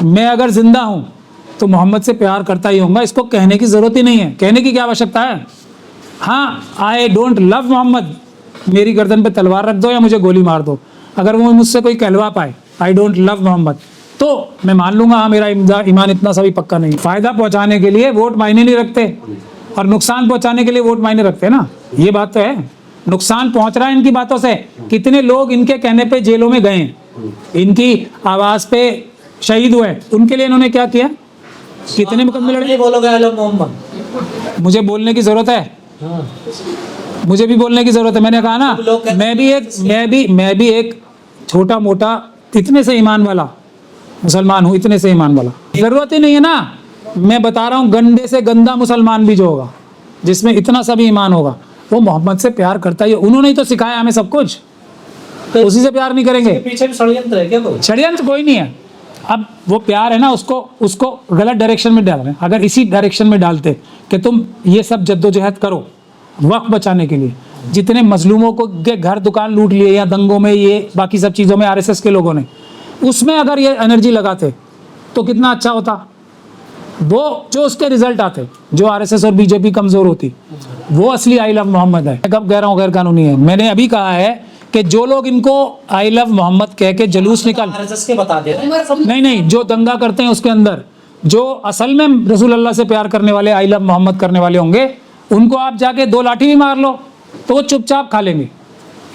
मैं अगर जिंदा हूं तो मोहम्मद से प्यार करता ही होऊंगा, इसको कहने की जरूरत ही नहीं है, कहने की क्या आवश्यकता है। हाँ, आई डोंट लव मोहम्मद, मेरी गर्दन पे तलवार रख दो या मुझे गोली मार दो, अगर वो मुझसे कोई कहलवा पाए आई डोंट लव मोहम्मद, तो मैं मान लूंगा हाँ मेरा ईमान इतना सा भी पक्का नहीं। फायदा पहुंचाने के लिए वोट मायने नहीं रखते और नुकसान पहुंचाने के लिए वोट मायने रखते हैं ना, ये बात तो है। नुकसान पहुंच रहा है इनकी बातों से, कितने लोग इनके कहने पे जेलों में गए, इनकी आवाज पे शहीद हुए, उनके लिए इन्होंने क्या किया, कितने मुकदमे लड़े। बोलोगे आई लव मोहम्मद, मुझे बोलने की जरूरत है, मुझे भी बोलने की जरूरत है। मैंने कहा ना, मैं भी एक छोटा मोटा इतने से ईमान वाला मुसलमान हूँ, इतने से ईमान वाला, जरूरत ही नहीं है ना। मैं बता रहा हूँ, गंदे से गंदा मुसलमान भी जो होगा, जिसमें इतना सा भी ईमान होगा, वो मोहम्मद से प्यार करता ही है। उन्होंने ही तो सिखाया हमें सब कुछ, तो उसी से प्यार नहीं करेंगे। पीछे भी षड्यंत्र है क्या कोई? षड्यंत्र कोई नहीं है। अब वो प्यार है ना, उसको गलत डायरेक्शन में डाल रहे हैं। अगर इसी डायरेक्शन में डालते कि तुम ये सब जद्दोजहद करो वक्त बचाने के लिए, जितने मजलूमों को के घर दुकान लूट लिए या दंगों में, ये बाकी सब चीज़ों में आरएसएस के लोगों ने, उसमें अगर ये एनर्जी लगाते तो कितना अच्छा होता। वो जो उसके रिजल्ट आते, जो आरएसएस और बीजेपी कमजोर होती, वो असली आई लव मोहम्मद है। कब कह रहा हूँ गैर कानूनी है, मैंने अभी कहा है कि जो लोग इनको आई लव मोहम्मद कह के जुलूस निकाल, आरएसएस के बता दे रहे हैं। नहीं, जो दंगा करते हैं उसके अंदर, जो असल में रसूल अल्लाह से प्यार करने वाले, आई लव मोहम्मद करने वाले होंगे, उनको आप जाके 2 लाठी भी मार लो तो वो चुपचाप खा लेंगे।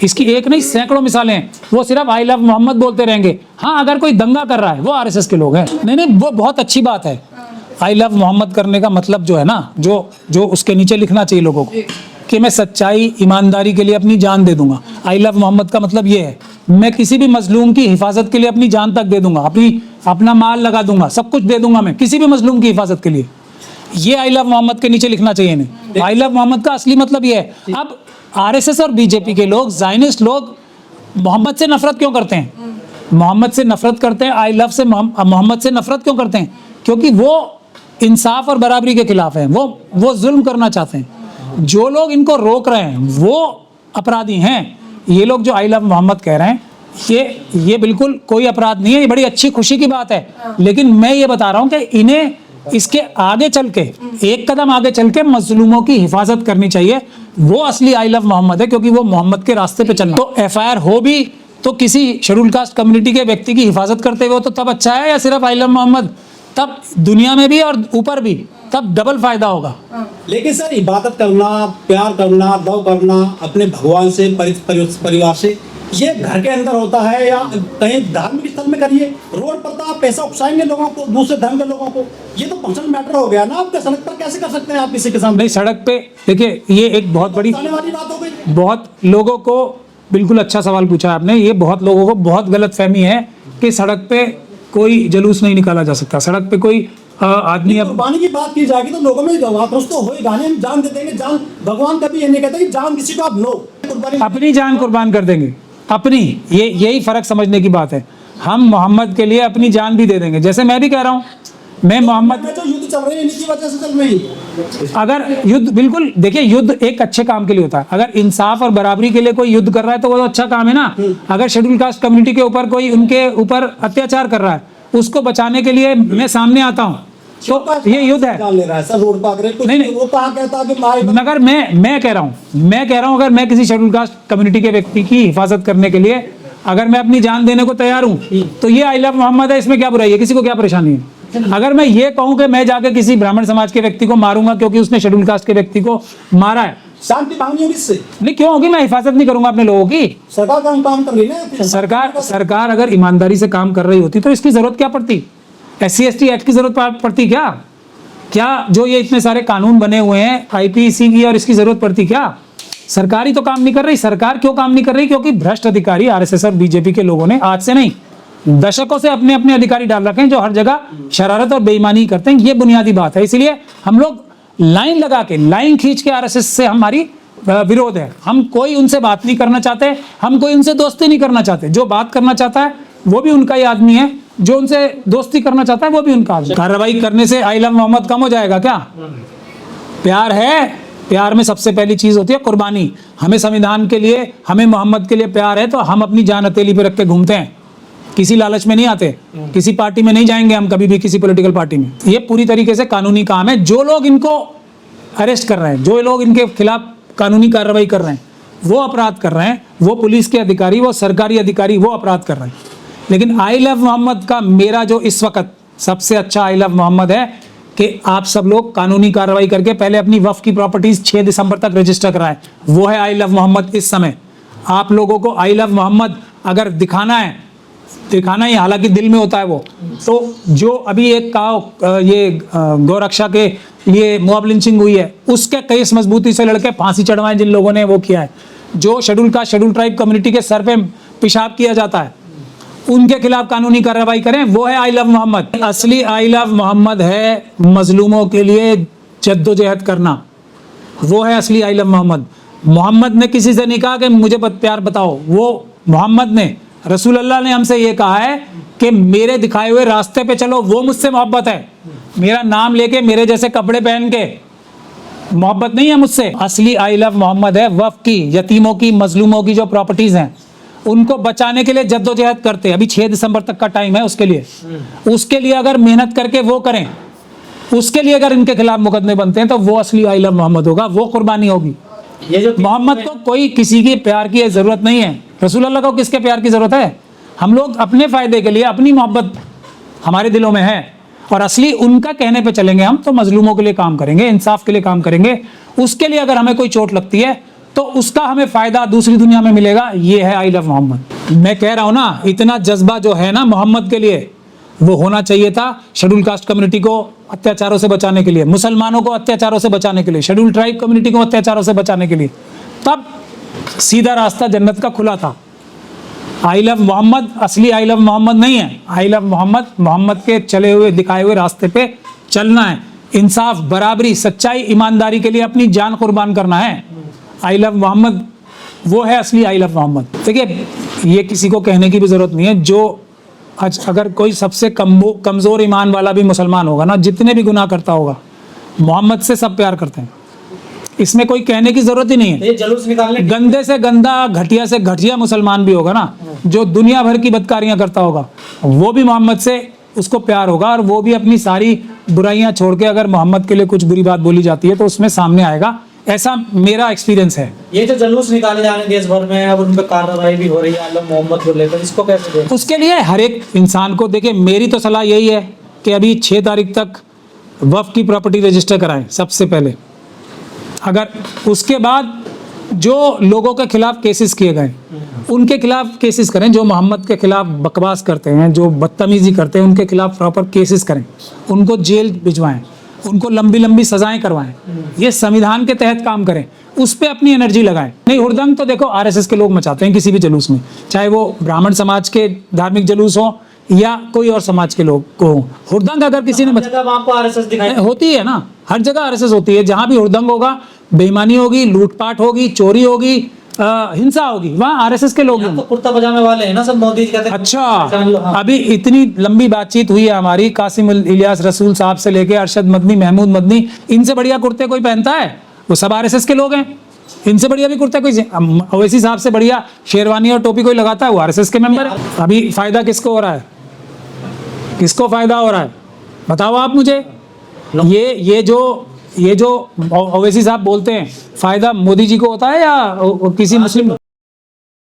इसकी एक नहीं सैकड़ों मिसालें हैं, वो सिर्फ आई लव मोहम्मद बोलते रहेंगे। हाँ, अगर कोई दंगा कर रहा है वो आरएसएस के लोग हैं। नहीं, वो बहुत अच्छी बात है। आई लव मोहम्मद करने का मतलब जो है ना, जो उसके नीचे लिखना चाहिए लोगों को कि मैं सच्चाई ईमानदारी के लिए अपनी जान दे दूंगा। आई लव मोहम्मद का मतलब ये है, मैं किसी भी मजलूम की हिफाजत के लिए अपनी जान तक दे दूंगा, अपना माल लगा दूंगा, सब कुछ दे दूंगा मैं किसी भी मजलूम की हिफाजत के लिए। ये आई लव मोहम्मद के नीचे लिखना चाहिए इन्हें। आई लव मोहम्मद का असली मतलब ये है। अब आरएसएस और बीजेपी के लोग, ज़ायनिस्ट लोग मोहम्मद से नफरत क्यों करते हैं? मोहम्मद से नफरत करते हैं, आई लव से मोहम्मद से नफरत क्यों करते हैं? क्योंकि वो इंसाफ और बराबरी के खिलाफ हैं, वो जुल्म करना चाहते हैं। जो लोग इनको रोक रहे हैं वो अपराधी हैं। ये लोग जो आई लव मोहम्मद कह रहे हैं, ये बिल्कुल कोई अपराध नहीं है, ये बड़ी अच्छी खुशी की बात है। लेकिन मैं ये बता रहा हूँ कि इन्हें इसके आगे चल के, एक कदम आगे चल के मजलूमों की हिफाजत करनी चाहिए। वो असली आई लव मोहम्मद है, क्योंकि वो मोहम्मद के रास्ते पे चलना। तो एफआईआर हो भी तो किसी शेड्यूल कास्ट कम्युनिटी के व्यक्ति की हिफाजत करते हुए तो तब अच्छा है, या सिर्फ आई लव मोहम्मद? तब दुनिया में भी और ऊपर भी, तब डबल फायदा होगा। लेकिन सर, इबादत करना, प्यार करना, दव करना अपने भगवान से, परिवार से, ये घर के अंदर होता है या कहीं धार्मिक स्थल में करिए? रोड पर तो आप पैसा उकसाएंगे लोगों को, दूसरे धर्म के लोगों को, ये तो पर्सनल मैटर हो गया ना। आपके सड़क पर कैसे कर सकते हैं आप किसी के सामने? नहीं, सड़क पे देखिए, ये एक बहुत बड़ी वाली बात हो गई। बहुत लोगों को, बिल्कुल अच्छा सवाल पूछा आपने। ये बहुत लोगों को बहुत गलत फहमी है कि सड़क पे कोई जुलूस नहीं निकाला जा सकता, सड़क पे कोई आदमी। कुर्बानी की बात की जाएगी तो लोगों में आक्रोश तो होएगा। हम जान दे देंगे, जान, भगवान कभी ये नहीं कहता कि जान किसी को आप लो, कुर्बानी अपनी जान कुर्बान कर देंगे, अपनी। यही फर्क समझने की बात है। हम मोहम्मद के लिए अपनी जान भी दे देंगे। जैसे मैं भी कह रहा हूँ, मैं मोहम्मद, जो युद्ध चल रहे हैं इनकी वजह से चल रही है। अगर युद्ध, बिल्कुल देखिए, युद्ध एक अच्छे काम के लिए होता है। अगर इंसाफ और बराबरी के लिए कोई युद्ध कर रहा है तो वो तो अच्छा काम है ना। अगर शेड्यूल कास्ट कम्युनिटी के ऊपर कोई उनके ऊपर अत्याचार कर रहा है, उसको बचाने के लिए मैं सामने आता हूँ, तो ये युद्ध है। ले रहा है सर रोड पर। नहीं, वो कहाँ कहता है कि मगर मैं कह रहा हूँ, अगर मैं किसी शेड्यूल कास्ट कम्युनिटी के व्यक्ति की हिफाजत करने के लिए अगर मैं अपनी जान देने को तैयार हूँ, तो ये आई लव मोहम्मद है। इसमें क्या बुराई है? किसी को क्या परेशानी है? अगर मैं ये कहूँ कि मैं जाके किसी ब्राह्मण समाज के व्यक्ति को मारूंगा क्योंकि उसने शेड्यूल कास्ट के व्यक्ति को मारा है, शांति मांगनी होगी इससे? नहीं, क्यों होगी? मैं हिफाजत नहीं करूंगा अपने लोगों की। सरकार काम कर रही है ना। सरकार अगर ईमानदारी से काम कर रही होती तो इसकी जरूरत क्या पड़ती? SC/ST एक्ट की जरूरत पड़ती क्या? जो ये इतने सारे कानून बने हुए हैं IPC की, और इसकी जरूरत पड़ती क्या? सरकार ही तो काम नहीं कर रही। सरकार क्यों काम नहीं कर रही? क्योंकि भ्रष्ट अधिकारी आरएसएस और बीजेपी के लोगों ने आज से नहीं, दशकों से अपने अपने अधिकारी डाल रखे हैं, जो हर जगह शरारत और बेईमानी करते हैं। ये बुनियादी बात है। इसलिए हम लोग लाइन लगा के, लाइन खींच के आरएसएस से हमारी विरोध है। हम कोई उनसे बात नहीं करना चाहते, हम कोई उनसे दोस्ती नहीं करना चाहते। जो बात करना चाहता है वो भी उनका ही आदमी है, जो उनसे दोस्ती करना चाहता है वो भी उनका आदमी। कार्रवाई करने से आई लव मोहम्मद कम हो जाएगा क्या? प्यार है, प्यार में सबसे पहली चीज होती है कुर्बानी। हमें संविधान के लिए, हमें मोहम्मद के लिए प्यार है तो हम अपनी जान हथेली पे रख के घूमते हैं। किसी लालच में नहीं आते, किसी पार्टी में नहीं जाएंगे हम कभी भी, किसी पॉलिटिकल पार्टी में। ये पूरी तरीके से कानूनी काम है। जो लोग इनको अरेस्ट कर रहे हैं, जो लोग इनके खिलाफ कानूनी कार्रवाई कर रहे हैं, वो अपराध कर रहे हैं, वो पुलिस के अधिकारी, वो सरकारी अधिकारी, वो अपराध कर रहे हैं। लेकिन आई लव मोहम्मद का मेरा जो इस वक्त सबसे अच्छा आई लव मोहम्मद है कि आप सब लोग कानूनी कार्रवाई करके पहले अपनी वक्फ की प्रॉपर्टीज 6 दिसंबर तक रजिस्टर कराएं। वो है आई लव मोहम्मद इस समय। आप लोगों को आई लव मोहम्मद अगर दिखाना ही, हालांकि दिल में होता है वो, तो जो अभी एक ये गौरक्षा के लिए मॉब लिंचिंग हुई है, उसके केस मजबूती से लड़के फांसी चढ़वाएं जिन लोगों ने वो किया है। जो शेड्यूल ट्राइब कम्युनिटी के सर पे पेशाब किया जाता है, उनके खिलाफ कानूनी कार्रवाई करें। वो है आई लव मोहम्मद। असली आई लव मोहम्मद है मजलूमों के लिए जद्दोजहद करना। वो है असली आई लव मोहम्मद। मोहम्मद ने किसी से नहीं कहा कि मुझे प्यार बताओ, वो मोहम्मद ने, रसूल अल्लाह ने हमसे ये कहा है कि मेरे दिखाए हुए रास्ते पे चलो, वो मुझसे मोहब्बत है। मेरा नाम लेके, मेरे जैसे कपड़े पहन के मोहब्बत नहीं है मुझसे। असली आई लव मोहम्मद है वक्फ की, यतीमों की, मजलूमों की जो प्रॉपर्टीज हैं उनको बचाने के लिए जद्दोजहद करते हैं। अभी 6 दिसंबर तक का टाइम है उसके लिए अगर मेहनत करके वो करें, उसके लिए अगर इनके खिलाफ मुकदमे बनते हैं, तो वो असली आई लव मोहम्मद होगा, वो कुर्बानी होगी। ये जो मोहम्मद को कोई किसी के प्यार की जरूरत नहीं है। रसूल अल्लाह को किसके प्यार की जरूरत है? हम लोग अपने फायदे के लिए, अपनी मोहब्बत हमारे दिलों में है, और असली उनका कहने पे चलेंगे हम, तो मजलूमों के लिए काम करेंगे, इंसाफ के लिए काम करेंगे। उसके लिए अगर हमें कोई चोट लगती है तो उसका हमें फायदा दूसरी दुनिया में मिलेगा। ये है आई लव मोहम्मद। मैं कह रहा हूं ना, इतना जज्बा जो है ना मोहम्मद के लिए, वो होना चाहिए था शेड्यूल कास्ट कम्युनिटी को अत्याचारों से बचाने के लिए, मुसलमानों को अत्याचारों से बचाने के लिए, शेड्यूल ट्राइब कम्युनिटी को अत्याचारों से बचाने के लिए। तब सीधा रास्ता जन्नत का खुला था। आई लव मोहम्मद असली आई लव मोहम्मद नहीं है। आई लव मोहम्मद के चले हुए, दिखाए हुए रास्ते पे चलना है। इंसाफ, बराबरी, सच्चाई, ईमानदारी के लिए अपनी जान कुर्बान करना है। आई लव मोहम्मद वो है असली आई लव मोहम्मद। देखिए, ये किसी को कहने की भी जरूरत नहीं है। जो अगर कोई सबसे कमजोर ईमान वाला भी मुसलमान होगा ना, जितने भी गुनाह करता होगा, मोहम्मद से सब प्यार करते हैं। इसमें कोई कहने की जरूरत ही नहीं है। ये जुलूस निकालने, गंदे से गंदा, घटिया से घटिया मुसलमान भी होगा ना, जो दुनिया भर की बदकारियां करता होगा, वो भी मोहम्मद से उसको प्यार होगा, और वो भी अपनी सारी बुराइयां छोड़ के अगर मोहम्मद के लिए कुछ बुरी बात बोली जाती है तो उसमें सामने आएगा। ऐसा मेरा एक्सपीरियंस है। ये जो जुलूस निकाले जा रहे हैं देश भर में, अब उन पर कार्रवाई भी हो रही है आलम मोहम्मद को लेकर, इसको कैसे देखें? उसके लिए हर एक इंसान को, देखिए मेरी तो सलाह यही है कि अभी 6 तारीख तक वक्फ की प्रॉपर्टी रजिस्टर कराएं सबसे पहले। अगर उसके बाद जो लोगों के खिलाफ केसेस किए गए, उनके खिलाफ केसेस करें। जो मोहम्मद के खिलाफ बकवास करते हैं, जो बदतमीजी करते हैं, उनके खिलाफ प्रॉपर केसेस करें, उनको जेल भिजवाएं, उनको लंबी लंबी सजाएं करवाएं। ये संविधान के तहत काम करें, उस पर अपनी एनर्जी लगाएं। नहीं, हुड़दंग तो देखो आरएसएस के लोग मचाते हैं किसी भी जुलूस में, चाहे वो ब्राह्मण समाज के धार्मिक जुलूस हो या कोई और समाज के लोग को हो। हुड़दंग अगर किसी ने आपको आरएसएस दिखाई होती है ना, हर जगह आरएसएस होती है। जहां भी हुड़दंग होगा, बेईमानी होगी, लूटपाट होगी, चोरी होगी, हिंसा होगी, वहाँ आरएसएस के लोग तो कुर्ता पजामे वाले हैं ना सब, मोदी जी कहते हैं। अच्छा, हाँ। अभी इतनी लंबी बातचीत हुई है हमारी, कासिम इलियास रसूल साहब से लेके अरशद मदनी, महमूद मदनी, इनसे बढ़िया कुर्ते कोई पहनता है? वो सब आरएसएस के लोग हैं। इनसे बढ़िया भी कुर्ता कोई, ओवैसी साहब से बढ़िया शेरवानी और टोपी कोई लगाता है? वो आरएसएस के मेंबर है। अभी फायदा किसको हो रहा है? किसको फायदा हो रहा है बताओ आप मुझे। ये जो ओवैसी साहब बोलते हैं, फायदा मोदी जी को होता है या किसी मुस्लिम